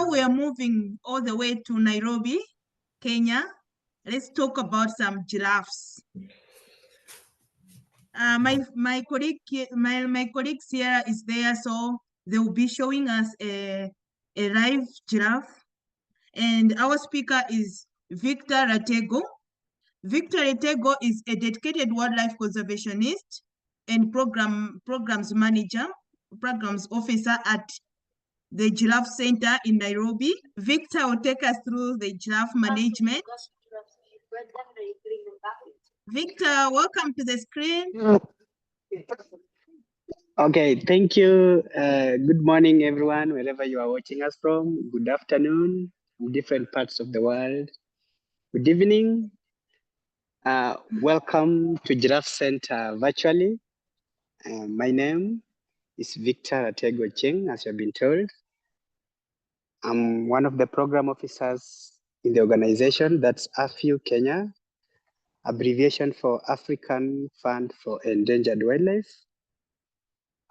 now we are moving all the way to Nairobi, Kenya. Let's talk about some giraffes. My colleagues here is there, so they will be showing us a live giraffe. And our speaker is Victor Ratego. Victor Ratego is a dedicated wildlife conservationist and programs officer at the Giraffe Centre in Nairobi. Victor will take us through the giraffe management. Victor, welcome to the screen. Okay, thank you. Good morning, everyone, wherever you are watching us from. Good afternoon, from different parts of the world. Good evening. Welcome to Giraffe Centre virtually. My name is Victor Ratego Ochieng, as you've been told. I'm one of the program officers in the organization that's AFEW Kenya, abbreviation for African Fund for Endangered Wildlife,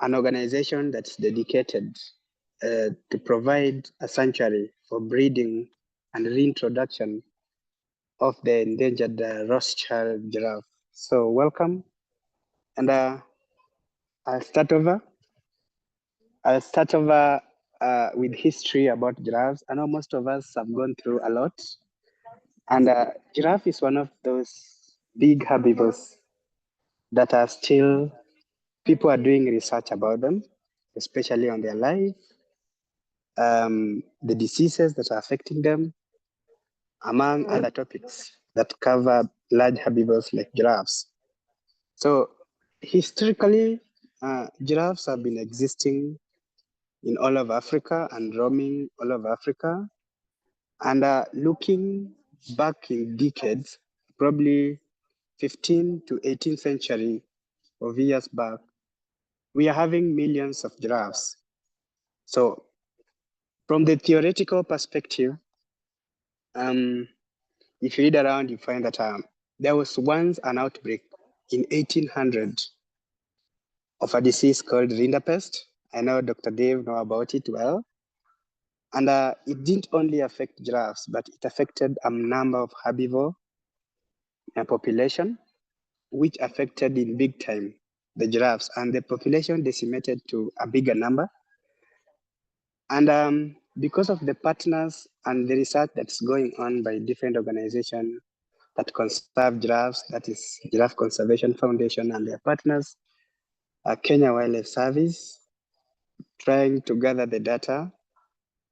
an organization that's dedicated to provide a sanctuary for breeding and reintroduction of the endangered Rothschild giraffe. So welcome, and I'll start over with history about giraffes. I know most of us have gone through a lot, and giraffe is one of those big herbivores that are still, people are doing research about them, especially on their life, the diseases that are affecting them, among other topics that cover large herbivores like giraffes. So historically, giraffes have been existing in all of Africa and roaming all over Africa. And looking back in decades, probably 15th to 18th century of years back, we are having millions of giraffes. So from the theoretical perspective, if you read around, you find that there was once an outbreak in 1800 of a disease called rinderpest. I know Dr. Dave know about it well. And it didn't only affect giraffes, but it affected a number of herbivore population, which affected in big time the giraffes, and the population decimated to a bigger number. And because of the partners and the research that's going on by different organizations that conserve giraffes, that is Giraffe Conservation Foundation and their partners, Kenya Wildlife Service, trying to gather the data.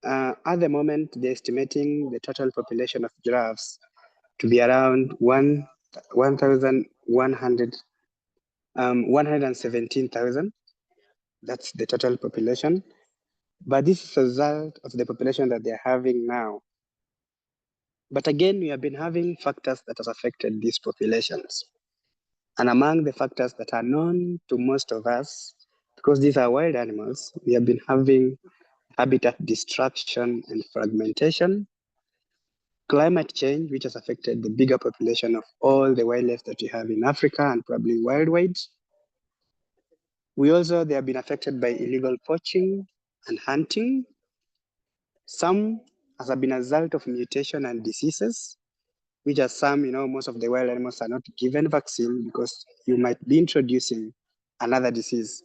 At the moment, they're estimating the total population of giraffes to be around 117,000. That's the total population. But this is a result of the population that they're having now. But again, we have been having factors that have affected these populations. And among the factors that are known to most of us, because these are wild animals, we have been having habitat destruction and fragmentation, climate change, which has affected the bigger population of all the wildlife that we have in Africa and probably worldwide. They have been affected by illegal poaching and hunting. Some has been a result of mutation and diseases, which are some, most of the wild animals are not given vaccine because you might be introducing another disease.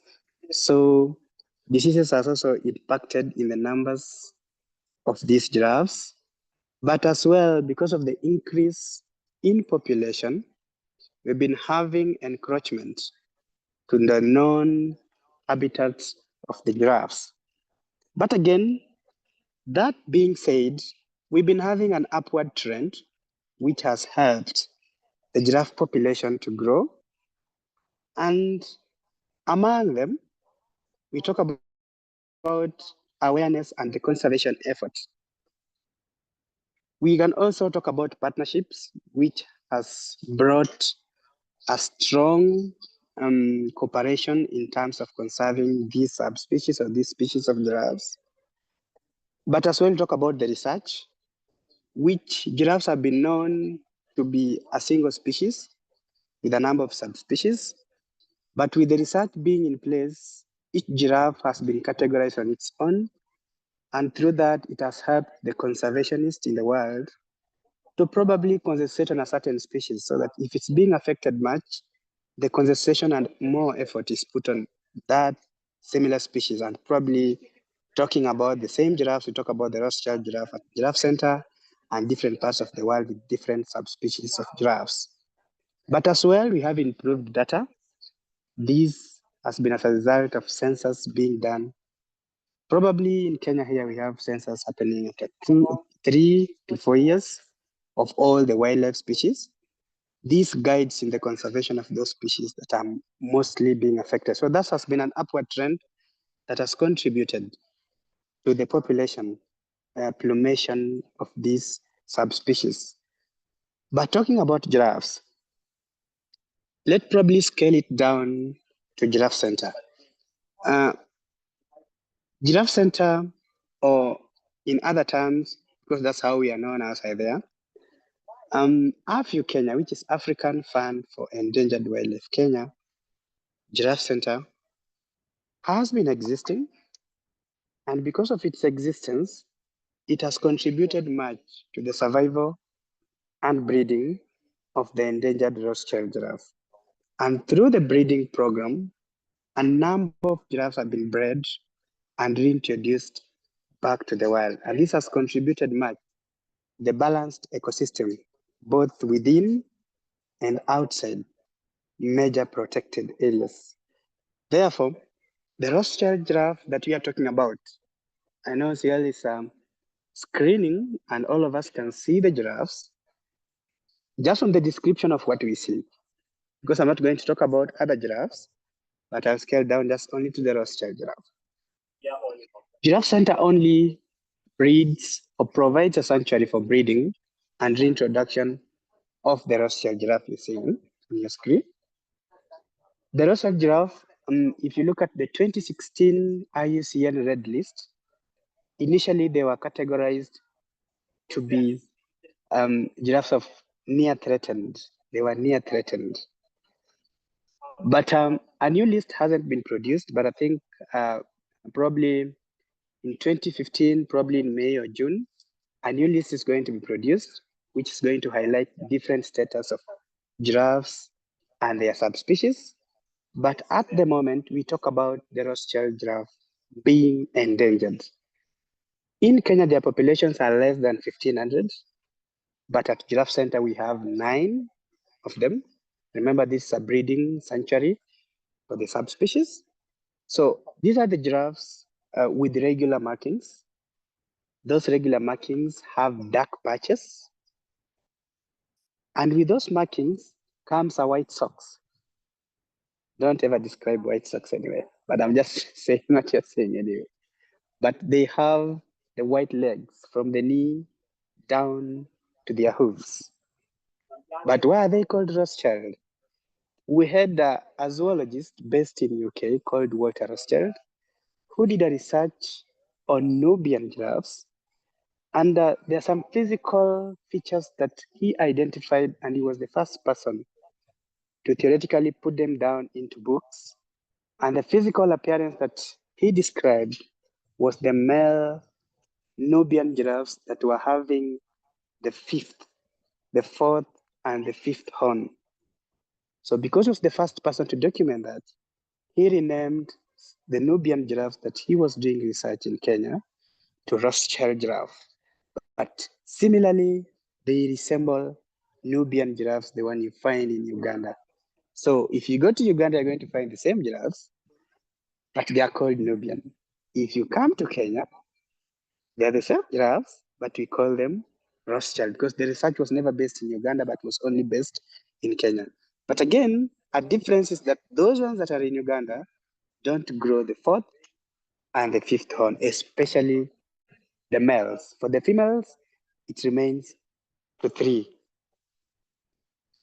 So diseases has also impacted in the numbers of these giraffes, but as well, because of the increase in population, we've been having encroachment to the known habitats of the giraffes. But again, that being said, we've been having an upward trend, which has helped the giraffe population to grow. And among them, we talk about awareness and the conservation efforts. We can also talk about partnerships, which has brought a strong cooperation in terms of conserving these subspecies or these species of giraffes. But as well talk about the research, which giraffes have been known to be a single species with a number of subspecies. But with the research being in place, each giraffe has been categorized on its own, And through that, it has helped the conservationists in the world to probably concentrate on a certain species so that if it's being affected much, the concentration and more effort is put on that similar species. And probably talking about the same giraffes, we talk about the Rothschild giraffe at Giraffe Centre and different parts of the world with different subspecies of giraffes. But as well, we have improved data. This has been as a result of census being done. Probably in Kenya here, we have census happening at 3 to 4 years of all the wildlife species. These guides in the conservation of those species that are mostly being affected. So that has been an upward trend that has contributed to the population plumation of these subspecies. But talking about giraffes, let's probably scale it down to Giraffe Centre. Giraffe Centre, or in other terms, because that's how we are known outside there, AFEW Kenya, which is African Fund for Endangered Wildlife Kenya, Giraffe Centre, has been existing. And because of its existence, it has contributed much to the survival and breeding of the endangered Rothschild giraffe. And through the breeding program, a number of giraffes have been bred and reintroduced back to the wild. And this has contributed much to the balanced ecosystem, both within and outside major protected areas. Therefore, the Rothschild giraffe that we are talking about, I know CL is screening and all of us can see the giraffes just from the description of what we see. Because I'm not going to talk about other giraffes, but I'll scale down just only to the Rothschild giraffe. Giraffe Centre only breeds or provides a sanctuary for breeding and reintroduction of the Rothschild giraffe you see on your screen. The Rothschild giraffe, if you look at the 2016 IUCN Red List, initially they were categorized to be giraffes of near threatened. They were near threatened. But a new list hasn't been produced, but I think probably in 2015, probably in May or June, a new list is going to be produced, which is going to highlight different status of giraffes and their subspecies. But at the moment, we talk about the Rothschild giraffe being endangered. In Kenya, their populations are less than 1,500, but at Giraffe Centre, we have 9 of them. Remember, this is a breeding sanctuary for the subspecies. So these are the giraffes with regular markings. Those regular markings have dark patches. And with those markings comes a white socks. Don't ever describe white socks anyway, but I'm just saying what you're saying anyway. But they have the white legs from the knee down to their hooves. But why are they called Rothschild? We had a zoologist based in UK called Walter Rothschild, who did a research on Nubian giraffes. And there are some physical features that he identified, and he was the first person to theoretically put them down into books. And the physical appearance that he described was the male Nubian giraffes that were having the 5th, the 4th, and the 5th horn. So because he was the first person to document that, he renamed the Nubian giraffes that he was doing research in Kenya to Rothschild giraffe. But similarly, they resemble Nubian giraffes, the one you find in Uganda. So if you go to Uganda, you're going to find the same giraffes, but they are called Nubian. If you come to Kenya, they are the same giraffes, but we call them Rothschild because the research was never based in Uganda, but was only based in Kenya. But again, a difference is that those ones that are in Uganda don't grow the 4th and the 5th horn, especially the males. For the females, it remains to 3.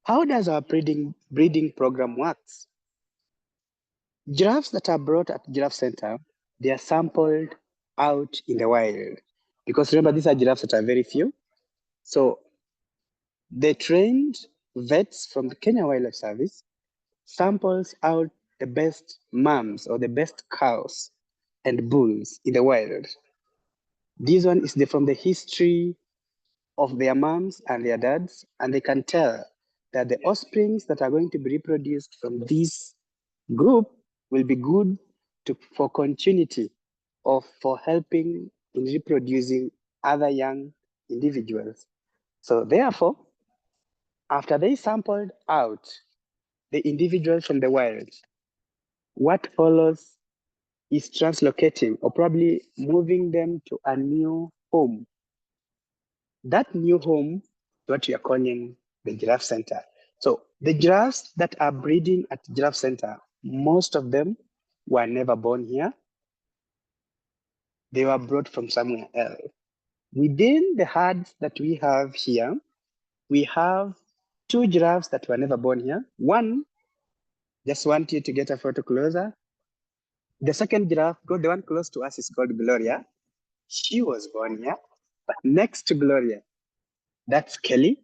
How does our breeding program work? Giraffes that are brought at Giraffe Centre, they are sampled out in the wild. Because remember, these are giraffes that are very few. So the trained vets from the Kenya Wildlife Service samples out the best mams or the best cows and bulls in the wild. This one is from the history of their moms and their dads, and they can tell that the offsprings that are going to be reproduced from this group will be good for continuity or for helping in reproducing other young individuals. So therefore, after they sampled out the individuals from the wild, what follows is translocating or probably moving them to a new home. That new home is what we are calling the Giraffe Centre. So the giraffes that are breeding at Giraffe Centre, most of them were never born here. They were brought from somewhere else. Within the herds that we have here, we have 2 giraffes that were never born here. One, just want you to get a photo closer. The second giraffe, the one close to us, is called Gloria. She was born here. But next to Gloria, that's Kelly.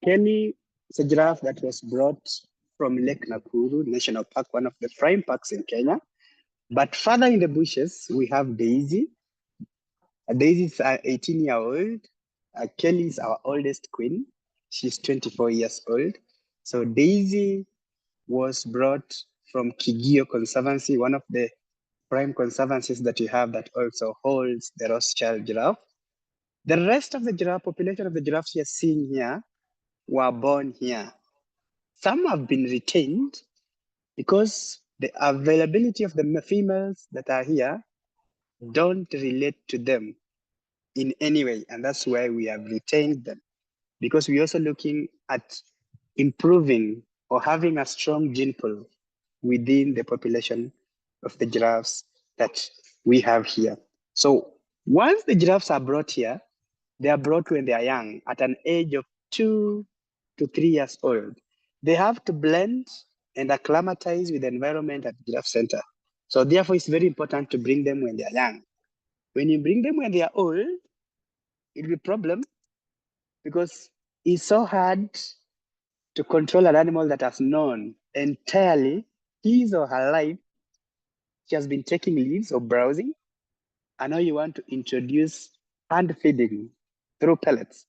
Kelly is a giraffe that was brought from Lake Nakuru National Park, one of the prime parks in Kenya. But further in the bushes, we have Daisy. Daisy is an 18-year-old. Kelly is our oldest queen. She's 24 years old. So Daisy was brought from Kigio Conservancy, one of the prime conservancies that we have that also holds the Rothschild giraffe. The rest of the giraffe population of the giraffes you're seeing here were born here. Some have been retained because the availability of the females that are here don't relate to them in any way. And that's why we have retained them, because we're also looking at improving or having a strong gene pool within the population of the giraffes that we have here. So once the giraffes are brought here, they are brought when they are young, at an age of 2 to 3 years old. They have to blend and acclimatize with the environment at Giraffe Centre. So therefore, it's very important to bring them when they are young. When you bring them when they are old, it'll be a problem, because it's so hard to control an animal that has known entirely his or her life. She has been taking leaves or browsing, and now you want to introduce hand feeding through pellets.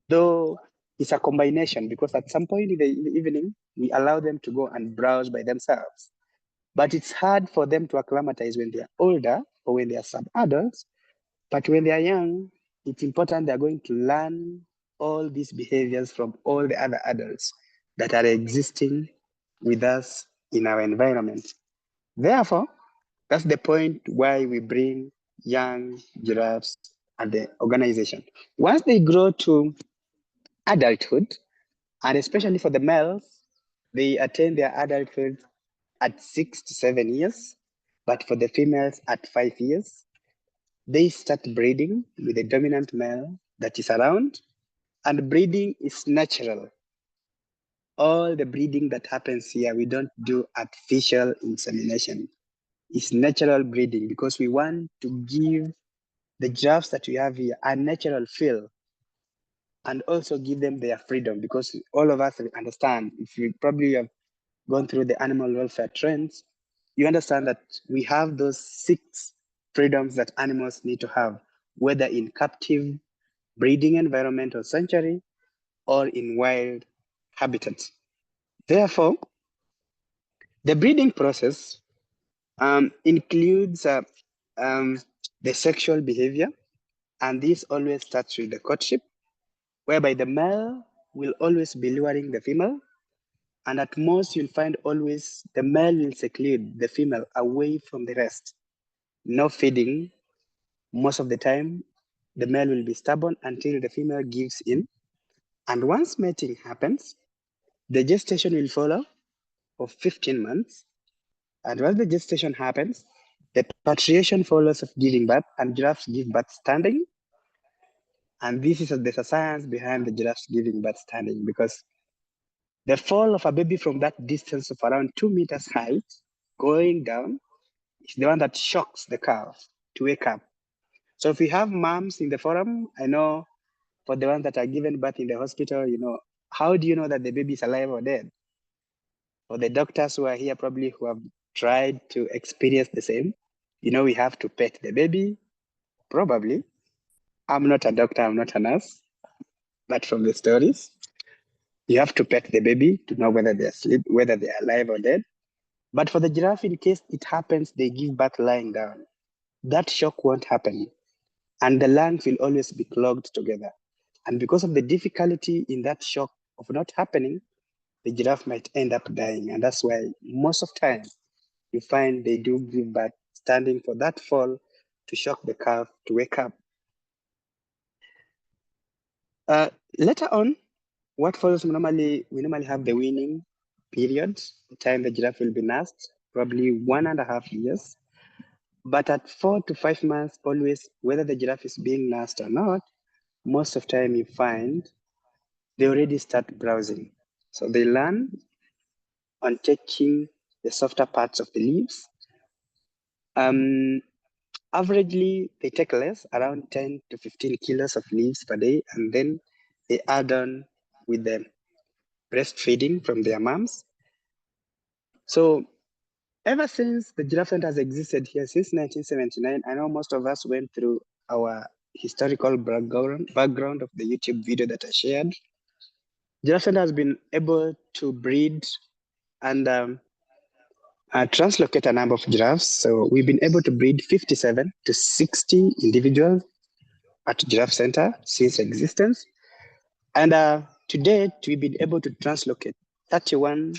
Though it's a combination, because at some point in the evening, we allow them to go and browse by themselves. But it's hard for them to acclimatize when they are older or when they are sub-adults. But when they are young, it's important they're going to learn all these behaviors from all the other adults that are existing with us in our environment. Therefore, that's the point why we bring young giraffes at the organization. Once they grow to adulthood, and especially for the males, they attain their adulthood at 6 to 7 years, but for the females at 5 years, they start breeding with a dominant male that is around, and breeding is natural. All the breeding that happens here, we don't do artificial insemination. It's natural breeding, because we want to give the giraffes that we have here a natural feel, and also give them their freedom, because all of us understand, if you probably have gone through the animal welfare trends, you understand that we have those 6 freedoms that animals need to have, whether in captive breeding environment or sanctuary or in wild habitats. Therefore, the breeding process includes the sexual behavior, and this always starts with the courtship, whereby the male will always be luring the female, and at most you'll find always the male will seclude the female away from the rest. No feeding. Most of the time, the male will be stubborn until the female gives in. And once mating happens, the gestation will follow for 15 months. And once the gestation happens, the patriation follows of giving birth, and giraffes give birth standing. And there's a science behind the giraffes giving birth standing, because the fall of a baby from that distance of around 2 meters height going down is the one that shocks the calf to wake up. So if we have moms in the forum, I know for the ones that are given birth in the hospital, how do you know that the baby is alive or dead? For the doctors who are here, probably who have tried to experience the same, we have to pet the baby, Probably. I'm not a doctor, I'm not a nurse, but from the stories, you have to pet the baby to know whether they're asleep, whether they're alive or dead. But for the giraffe, in case it happens, they give birth lying down. That shock won't happen. And the lungs will always be clogged together. And because of the difficulty in that shock of not happening, the giraffe might end up dying. And that's why most of the time you find they do give birth standing for that fall to shock the calf to wake up. Later on, what follows we normally have the weaning period, the time the giraffe will be nursed, probably 1.5 years. But at 4 to 5 months, always, whether the giraffe is being nursed or not, most of the time you find they already start browsing. So they learn on taking the softer parts of the leaves. Averagely, they take less, around 10 to 15 kilos of leaves per day, and then they add on with the breastfeeding from their moms. So ever since the Giraffe Centre has existed here since 1979, I know most of us went through our historical background of the YouTube video that I shared. Giraffe Centre has been able to breed and translocate a number of giraffes. So we've been able to breed 57 to 60 individuals at Giraffe Centre since existence. And to date, we've been able to translocate 31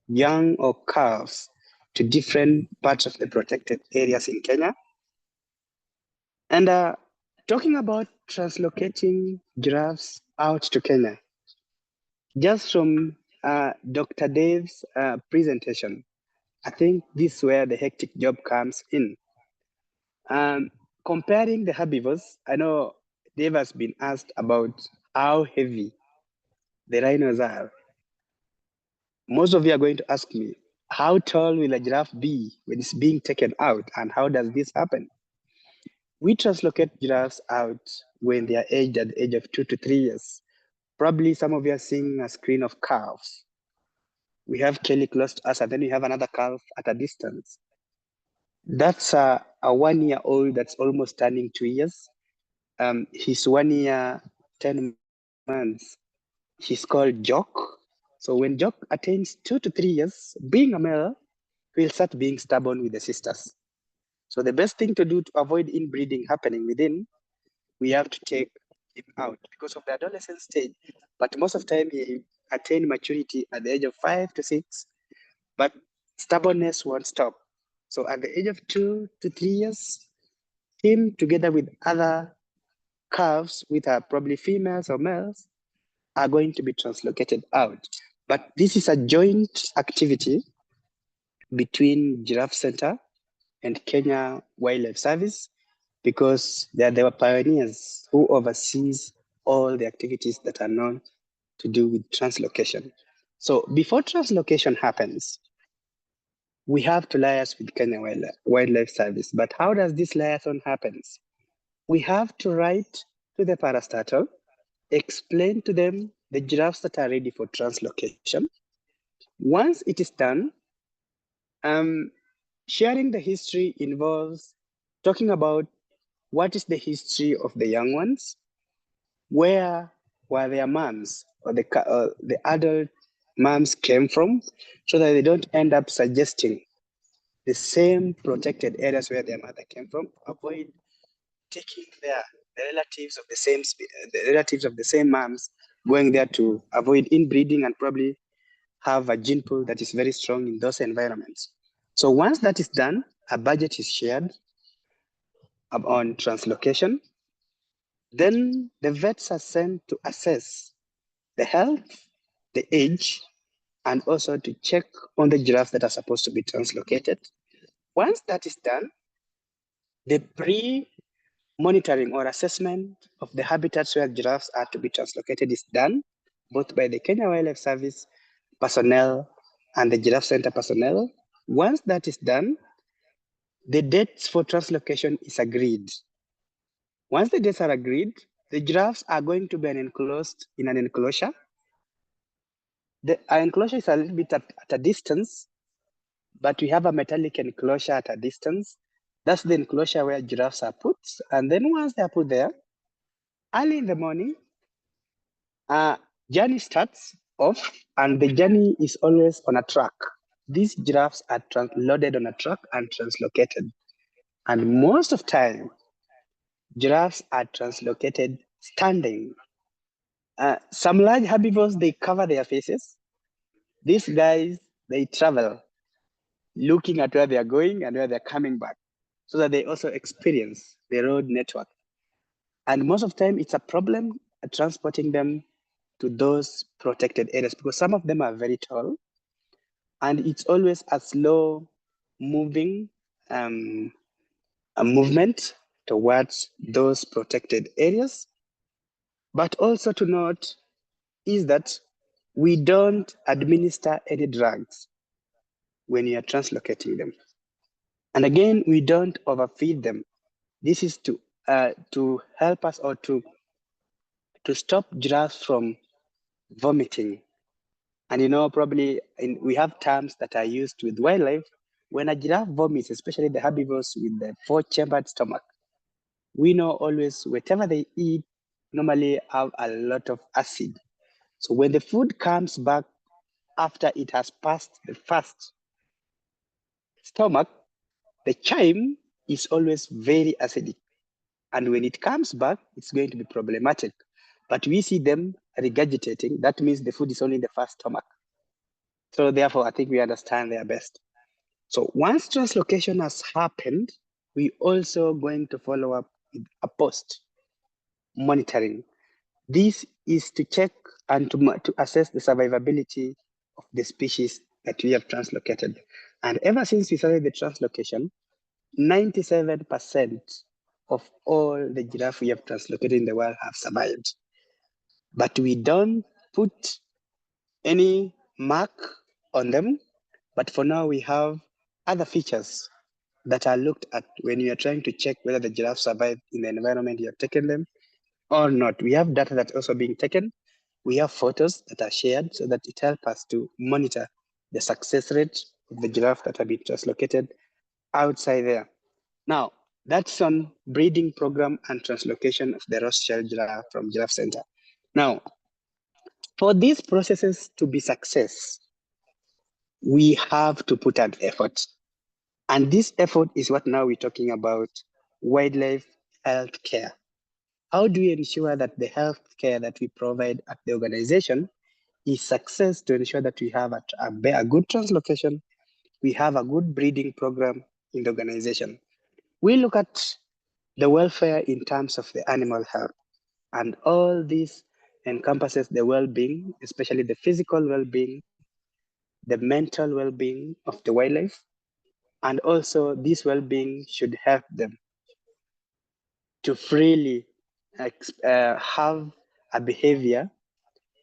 young or calves to different parts of the protected areas in Kenya. And talking about translocating giraffes out to Kenya, just from Dr. Dave's presentation, I think this is where the hectic job comes in. Comparing the herbivores, I know Dave has been asked about how heavy the rhinos are. Most of you are going to ask me, how tall will a giraffe be when it's being taken out, and how does this happen? We translocate giraffes out when they are aged at the age of 2 to 3 years. Probably some of you are seeing a screen of calves. We have Kelly close to us, and then we have another calf at a distance. That's a 1 year old that's almost turning 2 years. He's 1 year, 10 months. He's called Jock. So when Jock attains 2 to 3 years, being a male, he'll start being stubborn with the sisters. So the best thing to do to avoid inbreeding happening within, we have to take him out because of the adolescent stage. But most of the time, he attained maturity at the age of 5 to 6, but stubbornness won't stop. So at the age of 2 to 3 years, him together with other calves, which are probably females or males, are going to be translocated out. But this is a joint activity between Giraffe Centre and Kenya Wildlife Service, because they were pioneers who oversees all the activities that are known to do with translocation. So before translocation happens, we have to liaise with Kenya Wildlife Service. But how does this liaison happen? We have to write to the parastatal, explain to them the giraffes that are ready for translocation. Once it is done, sharing the history involves talking about what is the history of the young ones, where were their moms or the adult moms came from, so that they don't end up suggesting the same protected areas where their mother came from. Avoid taking the relatives of the same moms, going there to avoid inbreeding and probably have a gene pool that is very strong in those environments. So once that is done, a budget is shared on translocation. Then the vets are sent to assess the health, the age, and also to check on the giraffes that are supposed to be translocated. Once that is done, the pre-monitoring or assessment of the habitats where giraffes are to be translocated is done, both by the Kenya Wildlife Service personnel and the Giraffe Centre personnel. Once that is done, the dates for translocation is agreed. Once the dates are agreed, the giraffes are going to be enclosed in an enclosure. The enclosure is a little bit at a distance, but we have a metallic enclosure at a distance That's the enclosure where giraffes are put. And then once they are put there, early in the morning, journey starts off, and the journey is always on a truck. These giraffes are loaded on a truck and translocated. And most of time, giraffes are translocated standing. Some large herbivores, they cover their faces. These guys, they travel looking at where they are going and where they're coming back, so that they also experience the road network. And most of the time, it's a problem transporting them to those protected areas, because some of them are very tall, and it's always a slow moving a movement towards those protected areas. But also to note is that we don't administer any drugs when you are translocating them. And again, we don't overfeed them. This is to help us, or to stop giraffes from vomiting. And probably we have terms that are used with wildlife. When a giraffe vomits, especially the herbivores with the 4-chambered stomach, we know always whatever they eat normally have a lot of acid. So when the food comes back after it has passed the first stomach, the chyme is always very acidic. And when it comes back, it's going to be problematic. But we see them regurgitating. That means the food is only in the first stomach. So therefore, I think we understand their best. So once translocation has happened, we also going to follow up with a post monitoring. This is to check and to assess the survivability of the species that we have translocated. And ever since we started the translocation, 97% of all the giraffe we have translocated in the world have survived. But we don't put any mark on them. But for now, we have other features that are looked at when you are trying to check whether the giraffe survived in the environment you have taken them or not. We have data that's also being taken. We have photos that are shared so that it helps us to monitor the success rate of the giraffe that have been translocated outside there. Now, that's on breeding program and translocation of the Rothschild giraffe from Giraffe Centre. Now, for these processes to be success, we have to put an effort. And this effort is what now we're talking about wildlife health care. How do we ensure that the health care that we provide at the organization is success to ensure that we have a good translocation, we have a good breeding program in the organization? We look at the welfare in terms of the animal health, and all this encompasses the well-being, especially the physical well-being, the mental well-being of the wildlife, and also this well-being should help them to freely have a behavior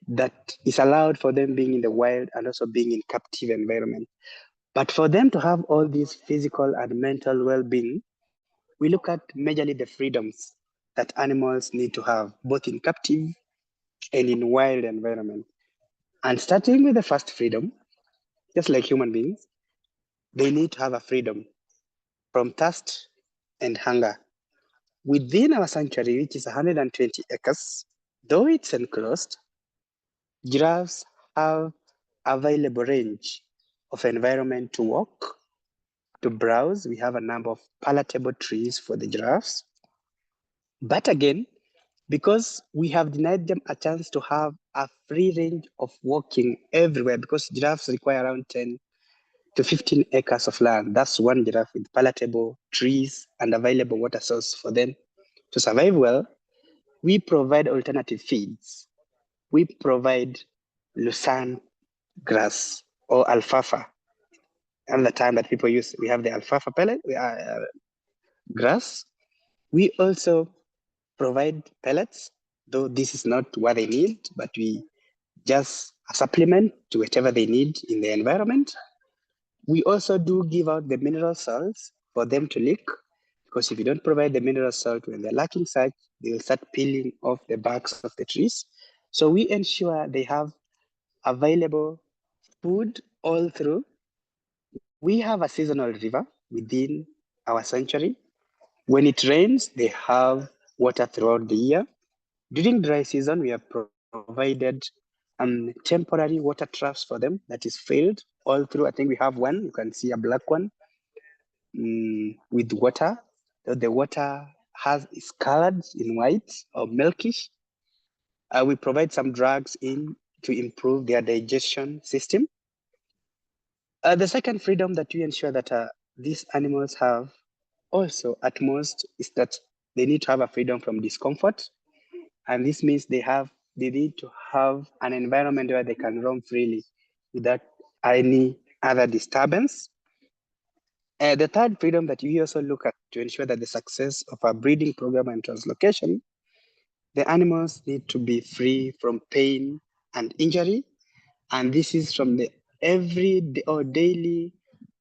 that is allowed for them being in the wild and also being in captive environment. But for them to have all these physical and mental well-being, we look at majorly the freedoms that animals need to have, both in captive and in wild environment. And starting with the first freedom, just like human beings, they need to have a freedom from thirst and hunger. Within our sanctuary, which is 120 acres, though it's enclosed, giraffes have available range of environment to walk, to browse. We have a number of palatable trees for the giraffes. But again, because we have denied them a chance to have a free range of walking everywhere, because giraffes require around 10 to 15 acres of land. That's one giraffe with palatable trees and available water source for them to survive well. We provide alternative feeds. We provide Lucerne grass or alfalfa. And the time that people use, we have the alfalfa pellet, grass. We also provide pellets, though this is not what they need, but we just a supplement to whatever they need in the environment. We also do give out the mineral salts for them to lick, because if you don't provide the mineral salt when they're lacking such, they'll start peeling off the barks of the trees. So we ensure they have available food all through. We have a seasonal river within our sanctuary. When it rains, they have water throughout the year. During dry season, we have provided temporary water troughs for them that is filled all through. I think we have one. You can see a black one with water. The water is colored in white or milkish. We provide some drugs in to improve their digestion system. The second freedom that we ensure that these animals have also at most is that they need to have a freedom from discomfort. And this means they need to have an environment where they can roam freely without any other disturbance. The third freedom that we also look at to ensure that the success of our breeding program and translocation, the animals need to be free from pain and injury. And this is from the everyday or daily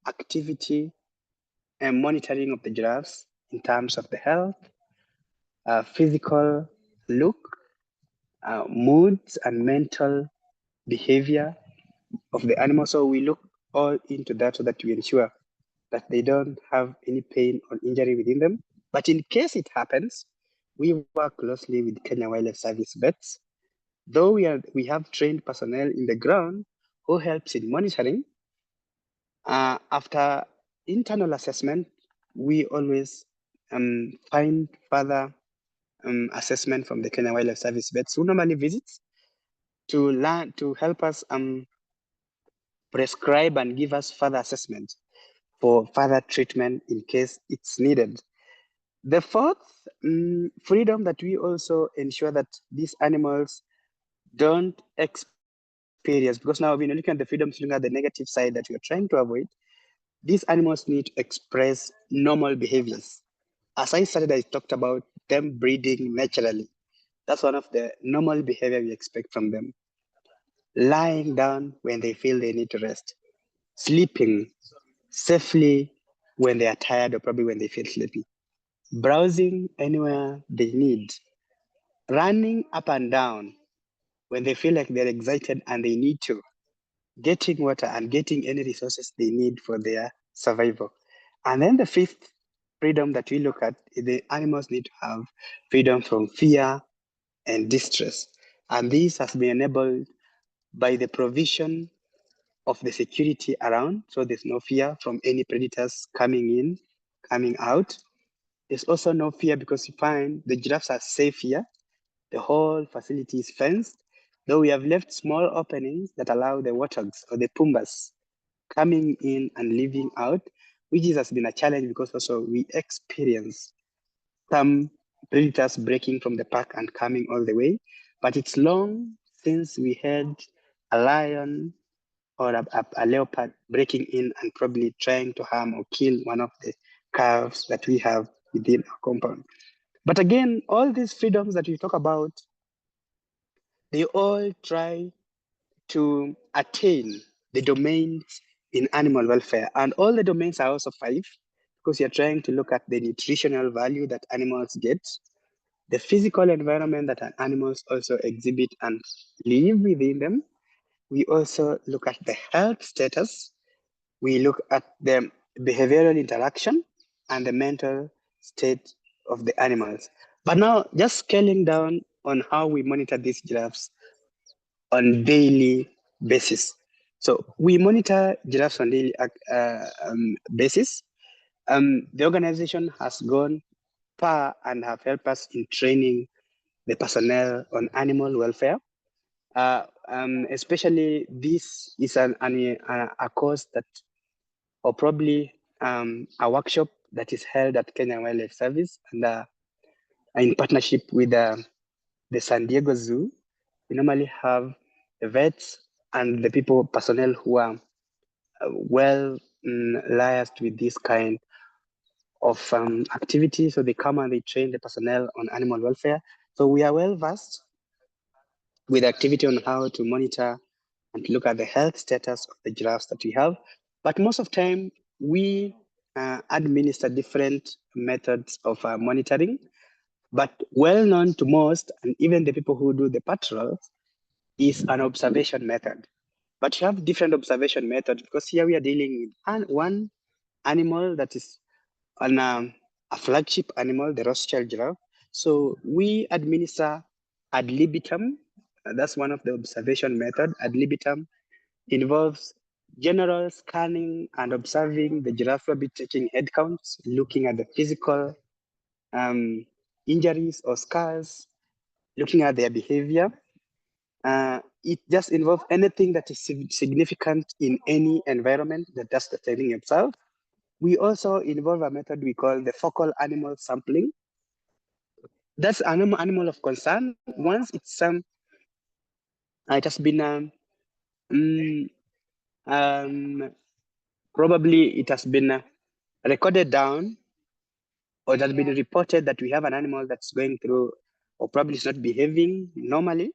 activity and monitoring of the giraffes in terms of the health, physical look, moods and mental behavior of the animal. So we look all into that so that we ensure that they don't have any pain or injury within them. But in case it happens, we work closely with Kenya Wildlife Service vets. Though we have trained personnel in the ground who helps in monitoring, after internal assessment, we always find further assessment from the Kenya Wildlife Service vets who normally visits to help us prescribe and give us further assessment for further treatment in case it's needed. The fourth freedom that we also ensure that these animals don't experience, because now when you're looking at the freedoms, looking at the negative side that we're trying to avoid, these animals need to express normal behaviors. As I started, I talked about them breeding naturally. That's one of the normal behavior we expect from them. Lying down when they feel they need to rest. Sleeping safely when they are tired or probably when they feel sleepy. Browsing anywhere they need. Running up and down when they feel like they're excited and they need to. Getting water and getting any resources they need for their survival. And then the fifth freedom that we look at is the animals need to have freedom from fear and distress. And this has been enabled by the provision of the security around, so there's no fear from any predators coming in, coming out. There's also no fear because you find the giraffes are safe here. The whole facility is fenced, though we have left small openings that allow the warthogs or the pumbas coming in and leaving out, which has been a challenge because also we experience some predators breaking from the pack and coming all the way. But it's long since we had a lion or a leopard breaking in and probably trying to harm or kill one of the calves that we have within our compound. But again, all these freedoms that we talk about, they all try to attain the domains in animal welfare. And all the domains are also 5, because you're trying to look at the nutritional value that animals get, the physical environment that animals also exhibit and live within them. We also look at the health status. We look at the behavioral interaction and the mental state of the animals. But now, just scaling down on how we monitor these giraffes on daily basis. So we monitor giraffes on daily basis. The organization has gone far and have helped us in training the personnel on animal welfare. Especially this is a course that, or probably a workshop that is held at Kenya Wildlife Service and in partnership with the San Diego Zoo. We normally have the vets and the personnel who are well liaised with this kind of activity. So they come and they train the personnel on animal welfare. So we are well versed with activity on how to monitor and look at the health status of the giraffes that we have. But most of the time, we administer different methods of monitoring. But well known to most, and even the people who do the patrols, is an observation method. But you have different observation methods because here we are dealing with one animal that is on a flagship animal, the Rothschild giraffe. So we administer ad libitum. That's one of the observation method. Ad libitum involves general scanning and observing the giraffe rabbit, taking head counts, looking at the physical injuries or scars, looking at their behavior. It just involves anything that is significant in any environment that does the training itself. We also involve a method we call the focal animal sampling. That's an animal of concern. Once it's it has been probably it has been recorded down, or it has been reported that we have an animal that's going through, or probably is not behaving normally.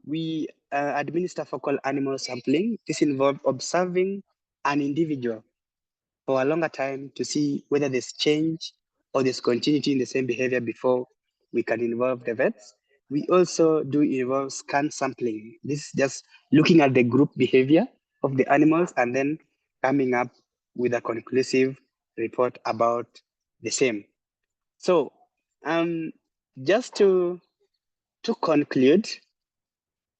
We administer focal animal sampling. This involves observing an individual for a longer time to see whether there's change or there's continuity in the same behavior before we can involve the vets. We also do involve scan sampling. This is just looking at the group behavior of the animals and then coming up with a conclusive report about the same. So just to conclude,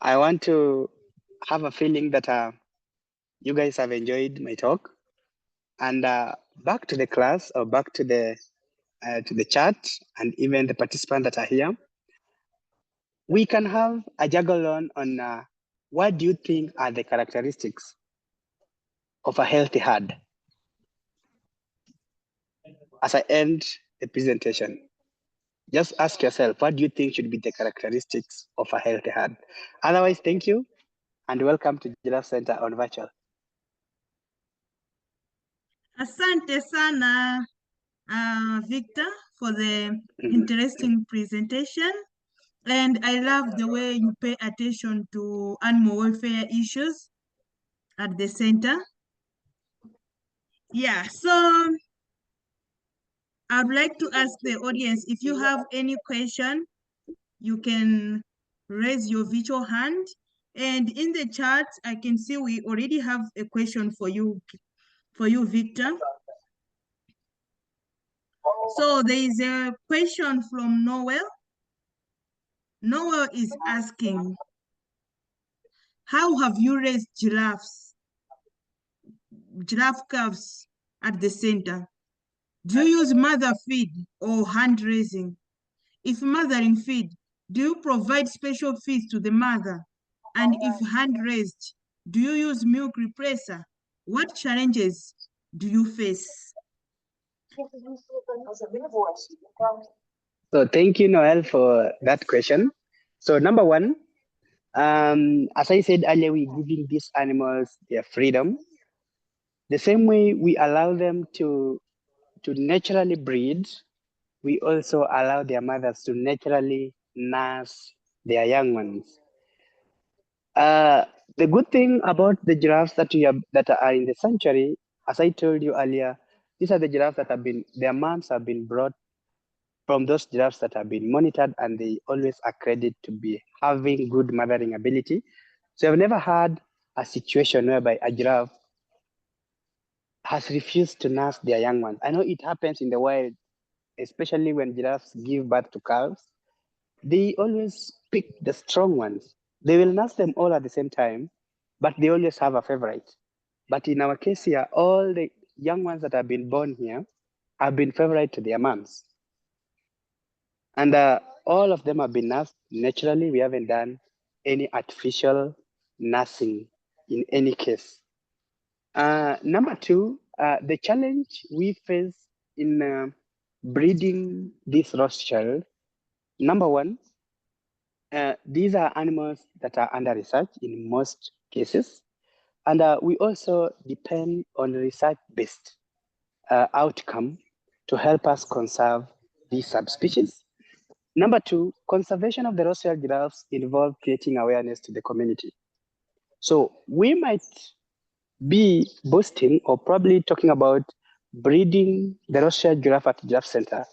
I want to have a feeling that you guys have enjoyed my talk. And back to the class, or back to the chat, and even the participants that are here, we can have a juggle on what do you think are the characteristics of a healthy herd as I end the presentation. Just ask yourself, what do you think should be the characteristics of a healthy herd? Otherwise, thank you and welcome to Giraffe Centre on virtual. Asante sana, Victor, for the interesting presentation. And I love the way you pay attention to animal welfare issues at the center. Yeah, so I'd like to ask the audience, if you have any question, you can raise your virtual hand. And in the chat, I can see we already have a question for you, Victor. So there is a question from Noel. Noel is asking, how have you raised giraffe calves at the center? Do you use mother feed or hand raising? If mothering feed, do you provide special feeds to the mother? And if hand raised, do you use milk replacer? What challenges do you face? So thank you, Noel, for that question. So number one, as I said earlier, we're giving these animals their freedom. The same way we allow them to naturally breed, we also allow their mothers to naturally nurse their young ones. The good thing about the giraffes that are in the sanctuary, as I told you earlier, these are the giraffes that their moms have been brought from those giraffes that have been monitored, and they always are credited to be having good mothering ability. So I've never had a situation whereby a giraffe has refused to nurse their young ones. I know it happens in the wild, especially when giraffes give birth to calves. They always pick the strong ones. They will nurse them all at the same time, but they always have a favorite. But in our case here, all the young ones that have been born here have been favorite to their moms. And all of them have been nursed naturally. We haven't done any artificial nursing in any case. Number two, the challenge we face in breeding this Rothschild, number one, these are animals that are under research in most cases. And we also depend on research-based outcome to help us conserve these subspecies. Number two, conservation of the Rothschild giraffes involve creating awareness to the community. So we might be boasting or probably talking about breeding the Rothschild giraffe at Giraffe Centre,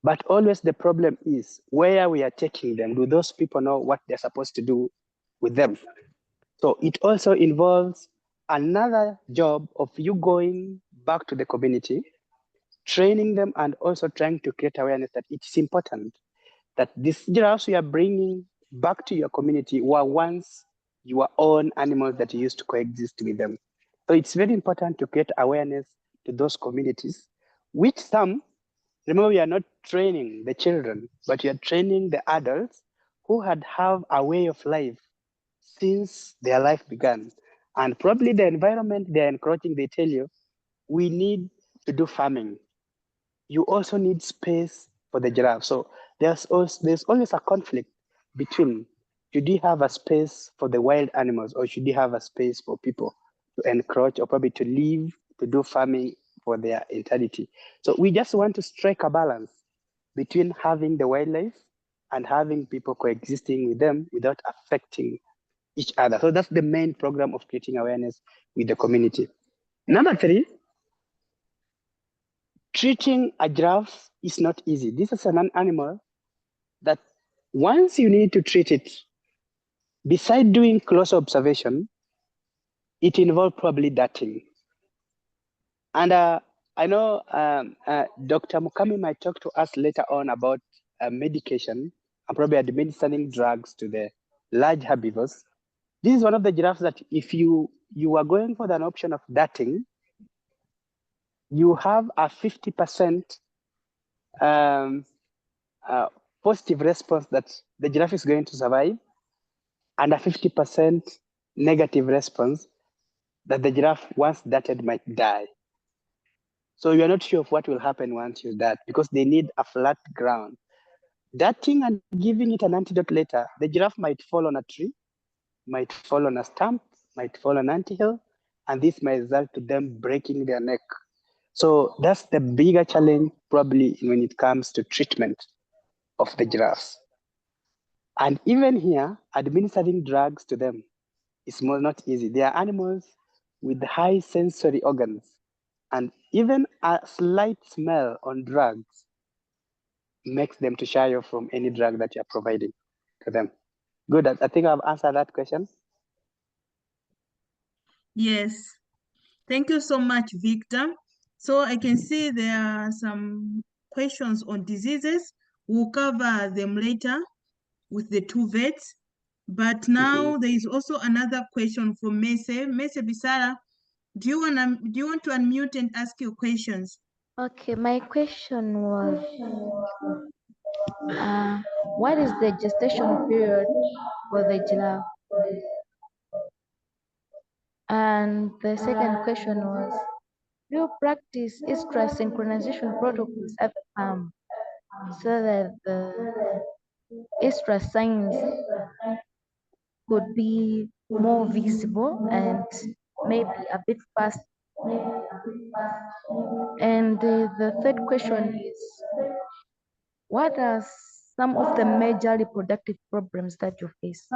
but always the problem is where we are taking them. Do those people know what they're supposed to do with them? So it also involves another job of you going back to the community training them and also trying to create awareness that it is important that these giraffes we are bringing back to your community were once your own animals that you used to coexist with them. So it's very important to create awareness to those communities, which some, remember, we are not training the children, but we are training the adults who had have a way of life since their life began. And probably the environment they're encroaching, they tell you, we need to do farming. You also need space for the giraffe. So there's always a conflict between should you have a space for the wild animals or should you have a space for people to encroach or probably to live, to do farming for their eternity. So we just want to strike a balance between having the wildlife and having people coexisting with them without affecting each other. So that's the main program of creating awareness with the community. Number 3, treating a giraffe is not easy. This is an animal that once you need to treat it, besides doing close observation, it involves probably darting. And I know Dr. Mukami might talk to us later on about medication and probably administering drugs to the large herbivores. This is one of the giraffes that if you are going for an option of darting, you have a 50% positive response that the giraffe is going to survive, and a 50% negative response that the giraffe, once darted, might die. So you're not sure of what will happen once you dart because they need a flat ground. Darting and giving it an antidote later, the giraffe might fall on a tree, might fall on a stump, might fall on an anthill, and this might result to them breaking their neck. So that's the bigger challenge probably when it comes to treatment of the giraffes. And even here, administering drugs to them is not easy. They are animals with high sensory organs, and even a slight smell on drugs makes them to shy off from any drug that you're providing to them. Good. I think I've answered that question. Yes. Thank you so much, Victor. So I can see there are some questions on diseases. We'll cover them later with the 2 vets. But now there is also another question from Mese. Mese Bisara, do you want to unmute and ask your questions? Okay, my question was, what is the gestation period for the giraffe? And the second question was, do you practice estrus synchronization protocols at the farm so that the estrus signs could be more visible and maybe a bit fast? And the third question is, what are some of the major reproductive problems that you face?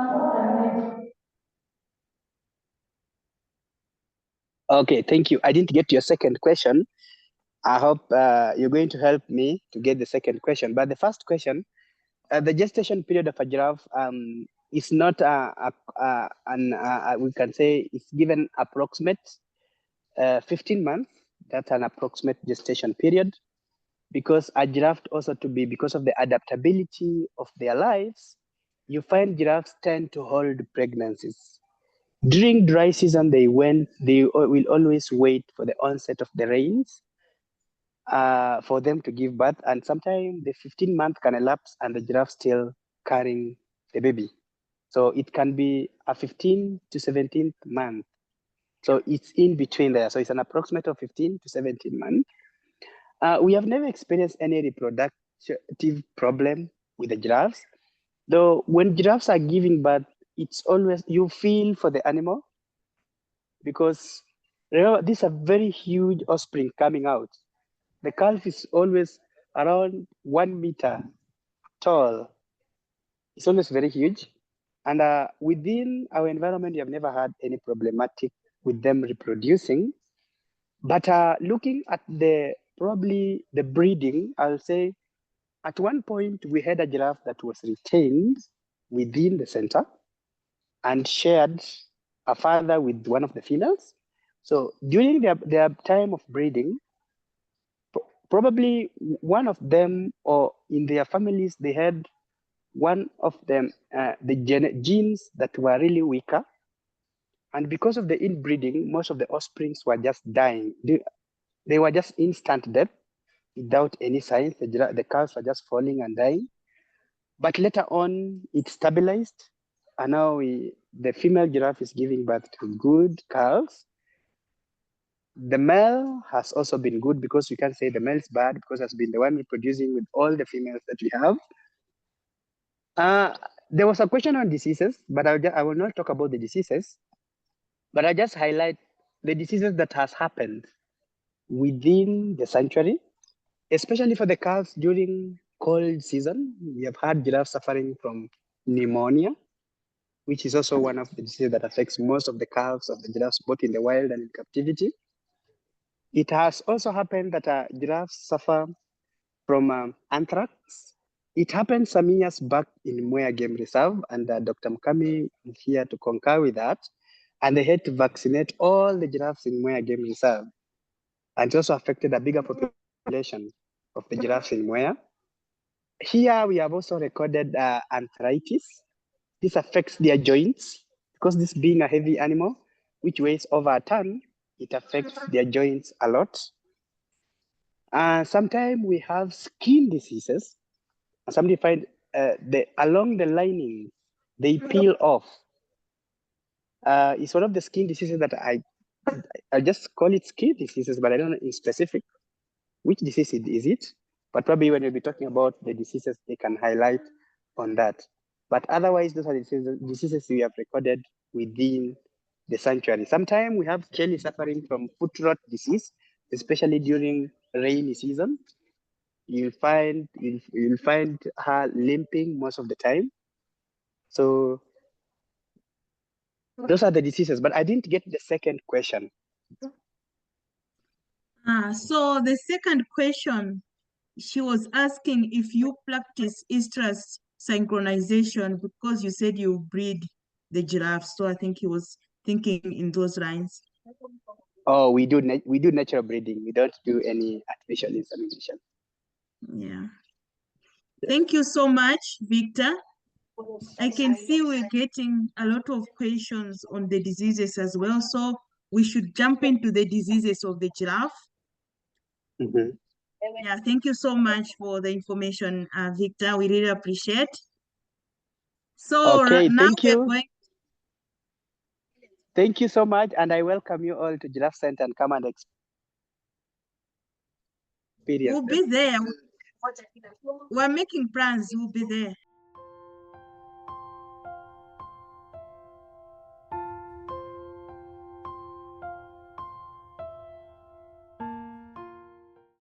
Okay, thank you. I didn't get your second question. I hope you're going to help me to get the second question. But the first question, the gestation period of a giraffe is not we can say it's given approximate 15 months. That's an approximate gestation period, because a giraffe also to be, because of the adaptability of their lives, you find giraffes tend to hold pregnancies. During dry season, they will always wait for the onset of the rains for them to give birth, and sometimes the 15 month can elapse and the giraffe still carrying the baby. So it can be a 15 to 17th month. So it's in between there. So it's an approximate of 15 to 17 months. We have never experienced any reproductive problem with the giraffes. Though when giraffes are giving birth, it's always, you feel for the animal, because remember, these are very huge offspring coming out. The calf is always around 1 meter tall. It's always very huge. And within our environment, we have never had any problematic with them reproducing. But looking at probably the breeding, I'll say at one point we had a giraffe that was retained within the center and shared a father with one of the females. So during their time of breeding, probably one of them, or in their families, they had one of them, the genes that were really weaker. And because of the inbreeding, most of the offsprings were just dying. They were just instant death without any signs. The calves were just falling and dying. But later on, it stabilized. And now the female giraffe is giving birth to good calves. The male has also been good, because we can't say the male is bad, because has been the one reproducing with all the females that we have. There was a question on diseases, but I will not talk about the diseases, but I just highlight the diseases that has happened within the sanctuary, especially for the calves during cold season. We have had giraffes suffering from pneumonia, which is also one of the diseases that affects most of the calves of the giraffes, both in the wild and in captivity. It has also happened that giraffes suffer from anthrax. It happened some years back in Mwea Game Reserve, and Dr. Mukami is here to concur with that. And they had to vaccinate all the giraffes in Mwea Game Reserve. And it also affected a bigger population of the giraffes in Mwea. Here we have also recorded arthritis. This affects their joints, because this being a heavy animal, which weighs over a ton, it affects their joints a lot. Sometimes we have skin diseases. Somebody find along the lining, they peel off. It's one of the skin diseases that I just call it skin diseases, but I don't know in specific which disease is it. But probably when we'll be talking about the diseases, they can highlight on that. But otherwise, those are the diseases we have recorded within the sanctuary. Sometimes we have Kelly suffering from foot rot disease, especially during rainy season. You'll find her limping most of the time. So those are the diseases, but I didn't get the second question. So the second question, she was asking if you practice estrus synchronization, because you said you breed the giraffes. So I think he was thinking in those lines. Oh, we do natural breeding. We don't do any artificial insemination. Yeah. Thank you so much, Victor. I can see we're getting a lot of questions on the diseases as well. So we should jump into the diseases of the giraffe. Mm-hmm. Yeah, thank you so much for the information, Victor. We really appreciate. So okay, now thank you. Thank you so much, and I welcome you all to Giraffe Centre and come and experience. We'll be there. We're making plans. We'll be there.